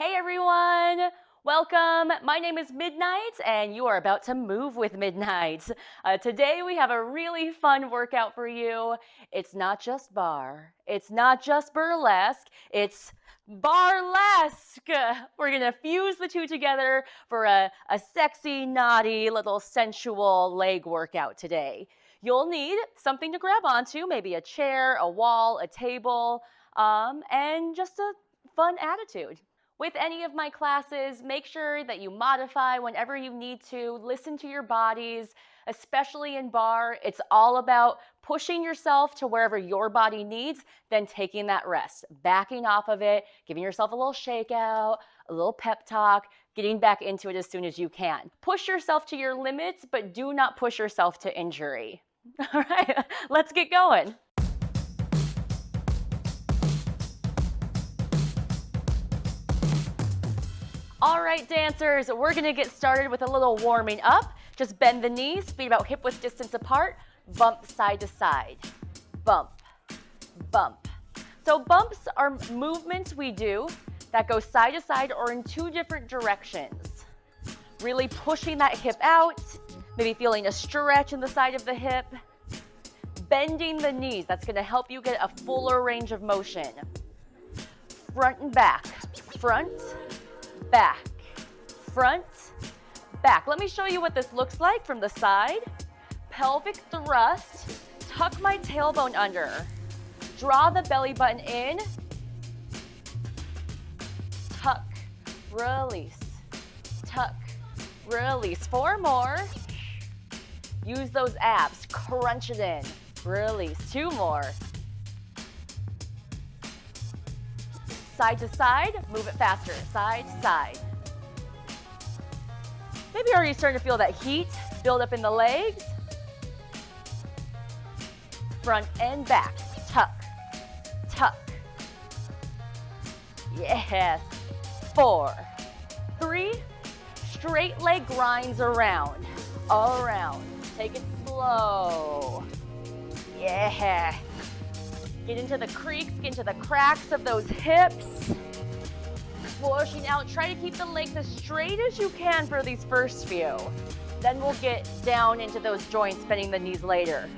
Hey everyone! Welcome. My name is Midnight and you are about to move with Midnight. Today we have a really fun workout for you. It's not just bar, it's not just burlesque, it's Barre-lesque. We're going to fuse the two together for a sexy, naughty, little sensual leg workout today. You'll need something to grab onto, maybe a chair, a wall, a table, and just a fun attitude. With any of my classes, make sure that you modify whenever you need to. Listen to your bodies, especially in bar. It's all about pushing yourself to wherever your body needs, then taking that rest, backing off of it, giving yourself a little shakeout, a little pep talk, getting back into it as soon as you can. Push yourself to your limits, but do not push yourself to injury. All right, let's get going. All right, dancers, we're gonna get started with a little warming up. Just bend the knees, feet about hip-width distance apart, bump side to side, bump, bump. So bumps are movements we do that go side to side or in two different directions. Really pushing that hip out, maybe feeling a stretch in the side of the hip. Bending the knees, that's gonna help you get a fuller range of motion. Front and back, front, back, front, back. Let me show you what this looks like from the side. Pelvic thrust, tuck my tailbone under. Draw the belly button in. Tuck, release, tuck, release. 4 more. Use those abs, crunch it in. Release, 2 more. Side to side, move it faster, side to side. Maybe you're already starting to feel that heat build up in the legs. Front and back, tuck, tuck. Yes, 4, 3, straight leg grinds around, around. Take it slow. Yeah. Get into the creaks, get into the cracks of those hips. Pushing out, try to keep the legs as straight as you can for these first few. Then we'll get down into those joints, bending the knees later.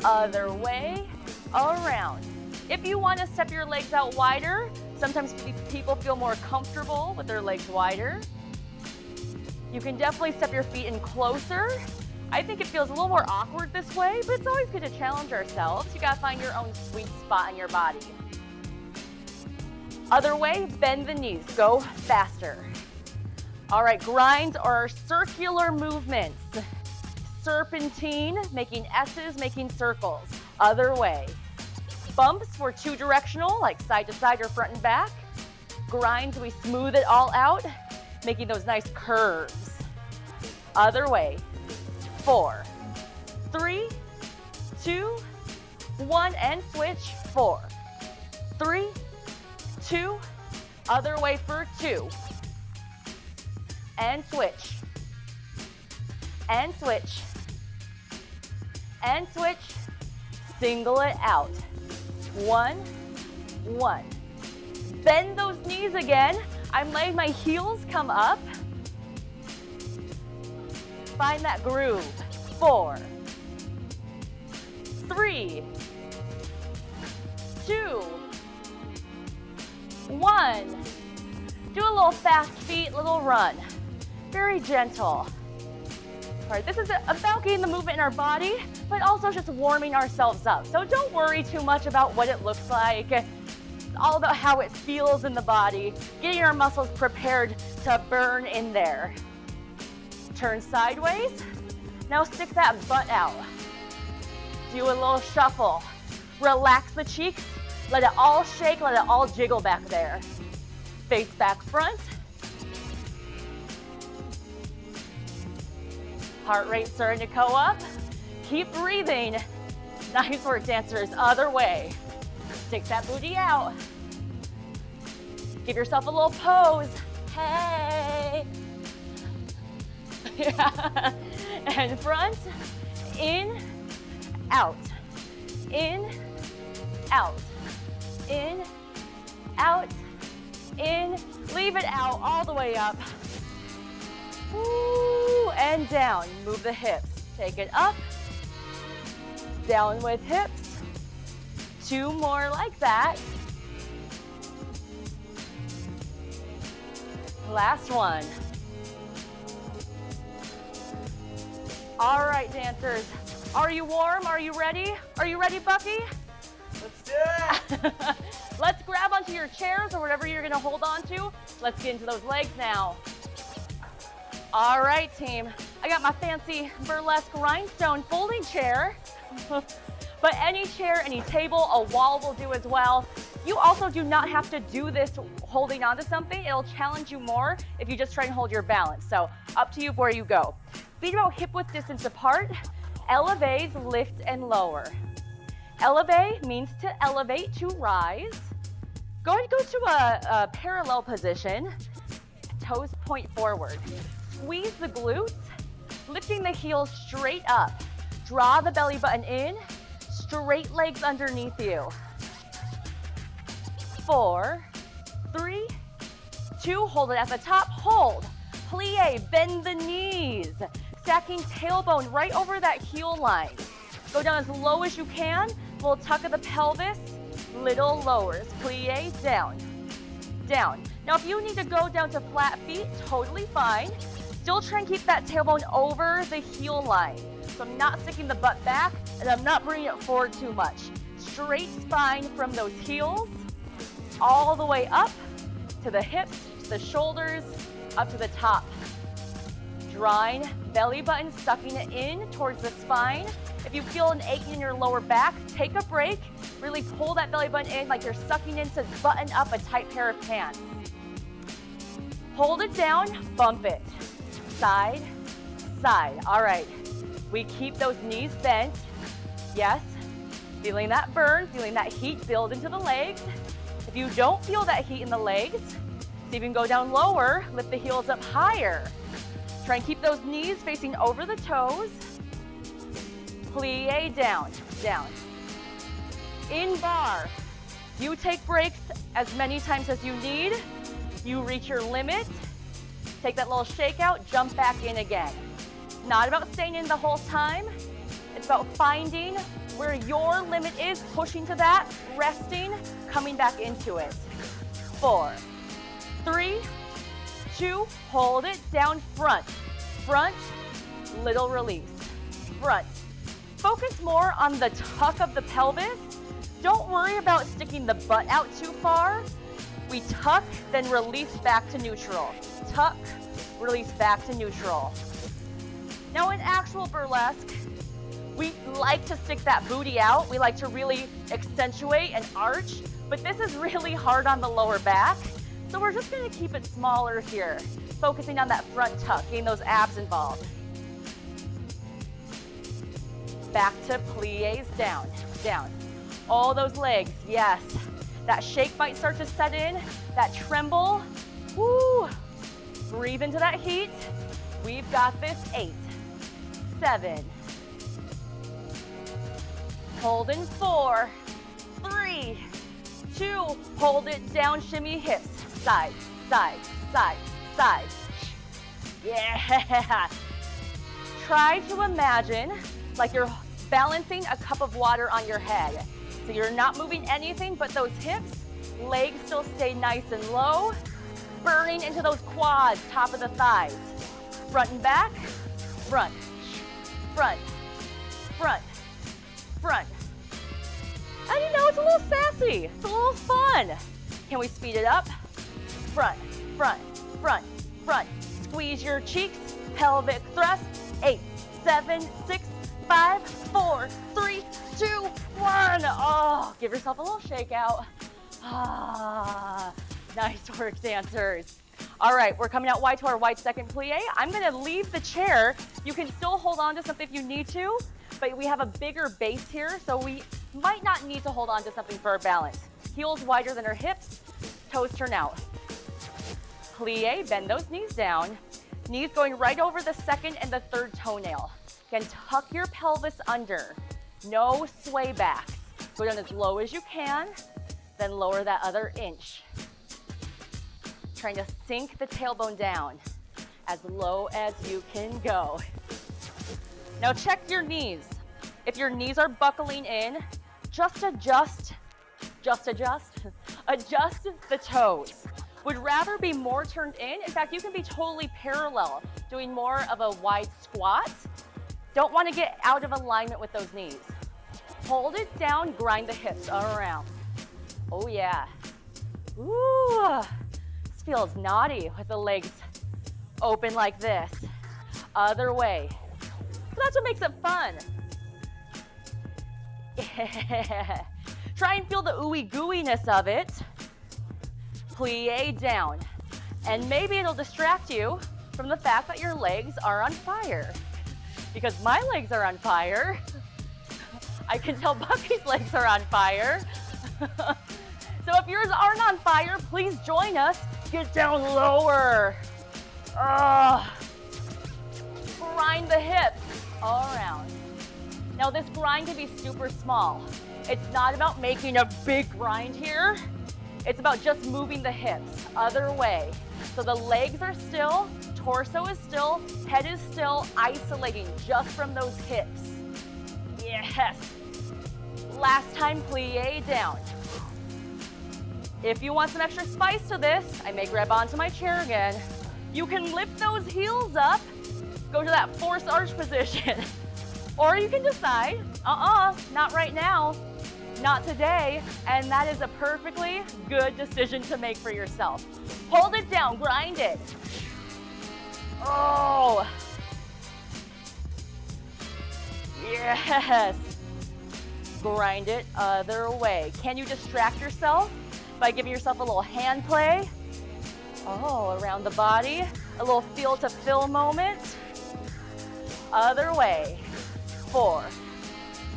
Other way, around. If you want to step your legs out wider, sometimes people feel more comfortable with their legs wider. You can definitely step your feet in closer. I think it feels a little more awkward this way, but it's always good to challenge ourselves. You gotta find your own sweet spot in your body. Other way, bend the knees, go faster. All right, grinds are circular movements. Serpentine, making S's, making circles. Other way. Bumps, we're 2 directional, like side to side or front and back. Grinds, we smooth it all out, making those nice curves. Other way. 4, 3, 2, 1, and switch. 4, 3, 2, other way for 2, and switch, and switch, and switch, single it out. 1, 1. Bend those knees again. I'm letting my heels come up. Find that groove. 4, 3, 2, 1. Do a little fast feet, little run. Very gentle. All right, this is about getting the movement in our body, but also just warming ourselves up. So don't worry too much about what it looks like. It's all about how it feels in the body, getting our muscles prepared to burn in there. Turn sideways. Now stick that butt out. Do a little shuffle. Relax the cheeks. Let it all shake. Let it all jiggle back there. Face back front. Heart rate starting to go up. Keep breathing. Nice work, dancers. Other way. Stick that booty out. Give yourself a little pose. Hey. Yeah. And front, in, out, in, out, in, out, in, leave it out, all the way up. Woo, and down. Move the hips. Take it up, down with hips. 2 more like that. Last one. All right, dancers. Are you warm? Are you ready? Are you ready, Bucky? Let's do it. Let's grab onto your chairs or whatever you're gonna hold on to. Let's get into those legs now. All right, team. I got my fancy burlesque rhinestone folding chair. But any chair, any table, a wall will do as well. You also do not have to do this holding onto something. It'll challenge you more if you just try and hold your balance. So up to you where you go. Feet about hip width distance apart. Elevate, lift, and lower. Elevate means to elevate, to rise. Go ahead and go to a parallel position. Toes point forward. Squeeze the glutes, lifting the heels straight up. Draw the belly button in, straight legs underneath you. 4, 3, 2, hold it at the top, hold. Plie, bend the knees. Stacking tailbone right over that heel line. Go down as low as you can, little tuck of the pelvis, little lowers. Plie, down, down. Now if you need to go down to flat feet, totally fine. Still try and keep that tailbone over the heel line. So I'm not sticking the butt back and I'm not bringing it forward too much. Straight spine from those heels, all the way up to the hips, to the shoulders, up to the top. Drawing belly button, sucking it in towards the spine. If you feel an ache in your lower back, take a break. Really pull that belly button in like you're sucking in to button up a tight pair of pants. Hold it down, bump it. Side, side. All right, we keep those knees bent. Yes, feeling that burn, feeling that heat build into the legs. If you don't feel that heat in the legs, see if you can go down lower, lift the heels up higher. Try and keep those knees facing over the toes. Plie, down, down. In bar, you take breaks as many times as you need. You reach your limit. Take that little shake out, jump back in again. It's not about staying in the whole time. It's about finding where your limit is, pushing to that, resting, coming back into it. 4, 3, 2, hold it, down front. Front, little release. Front. Focus more on the tuck of the pelvis. Don't worry about sticking the butt out too far. We tuck, then release back to neutral. Tuck, release back to neutral. Now in actual burlesque, we like to stick that booty out. We like to really accentuate and arch, but this is really hard on the lower back. So we're just gonna keep it smaller here, focusing on that front tuck, getting those abs involved. Back to plies, down, down. All those legs, yes. That shake might start to set in, that tremble. Woo! Breathe into that heat. We've got this. 8, 7. Hold in 4, 3, 2. Hold it down, shimmy hips. Side, side, side, side. Yeah! Try to imagine like you're balancing a cup of water on your head. So you're not moving anything but those hips, legs still stay nice and low, burning into those quads, top of the thighs. Front and back, front, front, front, front. And you know, it's a little sassy, it's a little fun. Can we speed it up? Front, front, front, front. Squeeze your cheeks, pelvic thrust. 8, 7, 6, 5, 4, 3, 2, 1. Oh, give yourself a little shake out. Ah, nice work, dancers. All right, we're coming out wide to our wide second plie. I'm gonna leave the chair. You can still hold on to something if you need to, but we have a bigger base here, so we might not need to hold on to something for our balance. Heels wider than our hips, toes turn out. Plie, bend those knees down. Knees going right over the second and the third toenail. Again, tuck your pelvis under. No sway backs. Go down as low as you can, then lower that other inch. trying to sink the tailbone down as low as you can go. Now check your knees. If your knees are buckling in, just adjust the toes. Would rather be more turned in. In fact, you can be totally parallel, doing more of a wide squat. Don't want to get out of alignment with those knees. Hold it down, grind the hips around. Oh yeah. Ooh, this feels naughty with the legs open like this. Other way. So that's what makes it fun. Yeah. Try and feel the ooey gooiness of it. Plie down. And maybe it'll distract you from the fact that your legs are on fire. Because my legs are on fire. I can tell Bucky's legs are on fire. So if yours aren't on fire, please join us. Get down lower. Grind the hips all around. Now this grind can be super small. It's not about making a big grind here. It's about just moving the hips, other way. So the legs are still, torso is still, head is still, isolating just from those hips. Yes. Last time, plie down. If you want some extra spice to this, I may grab onto my chair again. You can lift those heels up, go to that forced arch position. Or you can decide, not right now, not today, and that is a perfectly good decision to make for yourself. Hold it down, grind it. Oh, yes. Grind it other way. Can you distract yourself by giving yourself a little hand play? Oh, around the body, a little feel to fill moment. Other way. 4,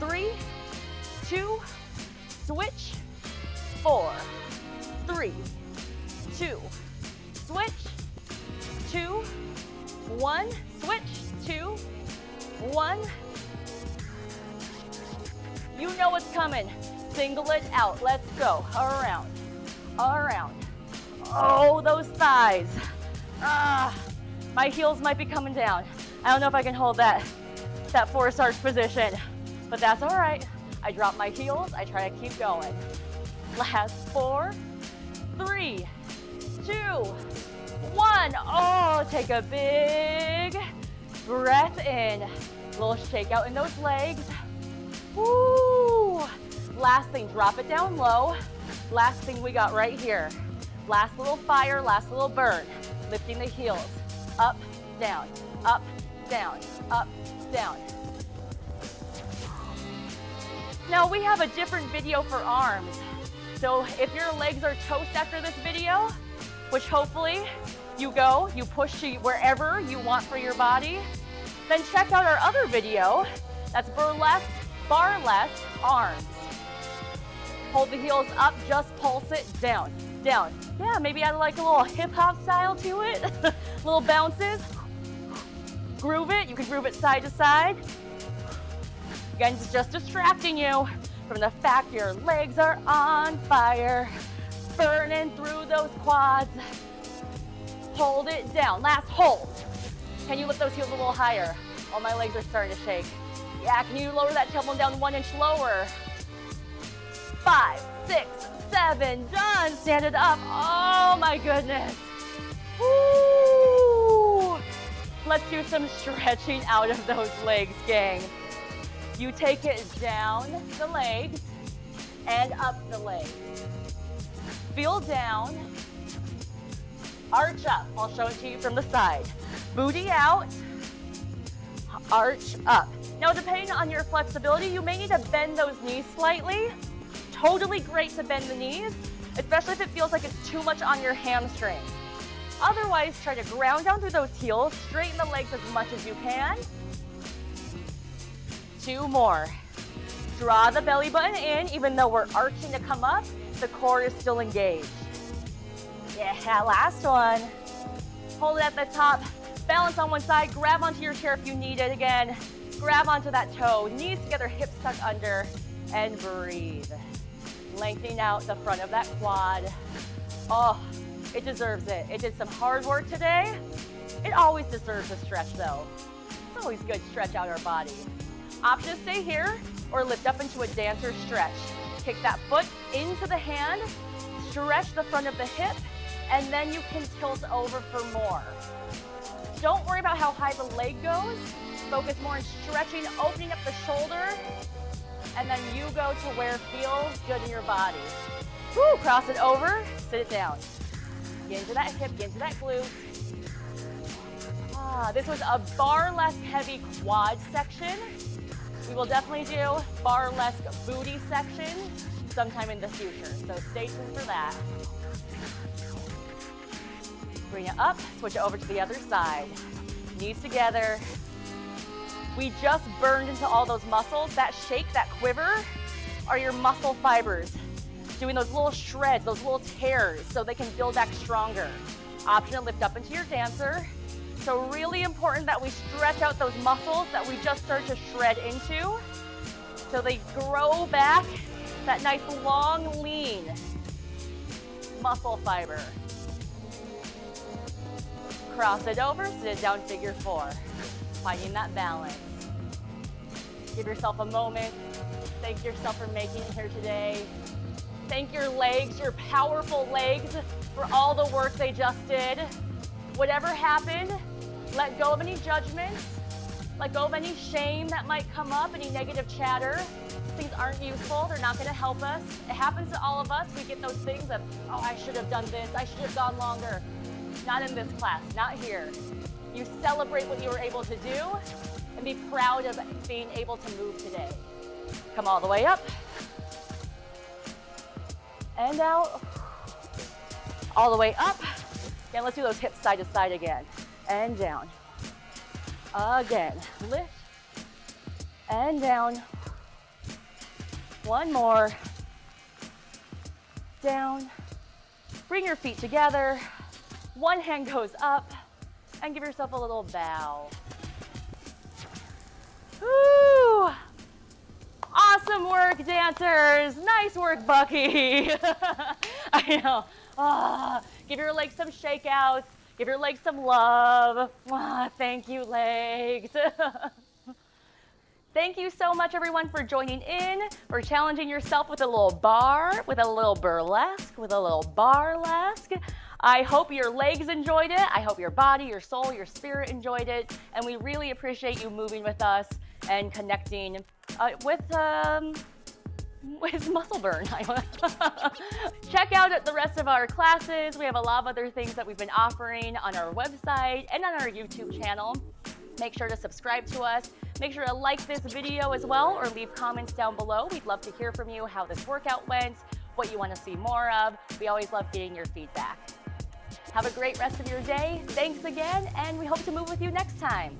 3, 2, switch. 4, 3, 2, switch. 2, 1, switch. 2, 1. You know what's coming. Single it out. Let's go. Around. Around. Oh, those thighs. My heels might be coming down. I don't know if I can hold that forced arch position, but that's all right. I drop my heels. I try to keep going. Last 4, 3, 2, 1. Oh, take a big breath in. A little shake out in those legs. Woo! Last thing, drop it down low. Last thing we got right here. Last little fire, last little burn. Lifting the heels. Up, down, up, down, up, down. Now we have a different video for arms. So if your legs are toast after this video, which hopefully you push to wherever you want for your body, then check out our other video. That's burlesque, barre-lesque arms. Hold the heels up, just pulse it down, down. Yeah, maybe add like a little hip hop style to it. Little bounces. Groove it, you can groove it side to side. Again, it's just distracting you from the fact your legs are on fire, burning through those quads. Hold it down, last hold. Can you lift those heels a little higher? Oh, my legs are starting to shake. Yeah, can you lower that tailbone down 1 inch lower? 5, 6, 7, done. Stand it up. Oh my goodness. Woo! Let's do some stretching out of those legs, gang. You take it down the legs and up the legs. Feel down. Arch up. I'll show it to you from the side. Booty out. Arch up. Now, depending on your flexibility, you may need to bend those knees slightly. Totally great to bend the knees, especially if it feels like it's too much on your hamstring. Otherwise, try to ground down through those heels, straighten the legs as much as you can. 2 more. Draw the belly button in, even though we're arching to come up, the core is still engaged. Yeah, last one. Hold it at the top, balance on one side, grab onto your chair if you need it again. Grab onto that toe, knees together, hips tucked under, and breathe. Lengthening out the front of that quad. Oh, It deserves it. It did some hard work today. It always deserves a stretch though. It's always good to stretch out our body. Option to stay here or lift up into a dancer stretch. Kick that foot into the hand, stretch the front of the hip, and then you can tilt over for more. Don't worry about how high the leg goes. Focus more on stretching, opening up the shoulder, and then you go to where it feels good in your body. Woo, cross it over, sit it down. Get into that hip, get into that glute. This was a Barre-lesque heavy quad section. We will definitely do Barre-lesque booty section sometime in the future, so stay tuned for that. Bring it up, switch it over to the other side. Knees together. We just burned into all those muscles. That shake, that quiver are your muscle fibers doing those little shreds, those little tears so they can build back stronger. Option to lift up into your dancer. So really important that we stretch out those muscles that we just started to shred into so they grow back that nice long lean muscle fiber. Cross it over, sit it down, figure four. Finding that balance. Give yourself a moment. Thank yourself for making it here today. Thank your legs, your powerful legs, for all the work they just did. Whatever happened, let go of any judgments, let go of any shame that might come up, any negative chatter. Things aren't useful, they're not gonna help us. It happens to all of us. We get those things of, oh, I should have done this, I should have gone longer. Not in this class, not here. You celebrate what you were able to do and be proud of being able to move today. Come all the way up and out, all the way up. Again, let's do those hips side to side again and down. Again, lift and down. One more, down. Bring your feet together. One hand goes up and give yourself a little bow. Woo! Awesome work, dancers. Nice work, Bucky. I know. Give your legs some shakeouts. Give your legs some love. Thank you, legs. Thank you so much, everyone, for joining in, for challenging yourself with a little bar, with a little burlesque, with a little Barre-lesque. I hope your legs enjoyed it. I hope your body, your soul, your spirit enjoyed it. And we really appreciate you moving with us and connecting with muscle burn. Check out the rest of our classes. We have a lot of other things that we've been offering on our website and on our YouTube channel. Make sure to subscribe to us. Make sure to like this video as well or leave comments down below. We'd love to hear from you how this workout went, what you want to see more of. We always love getting your feedback. Have a great rest of your day. Thanks again, and we hope to move with you next time.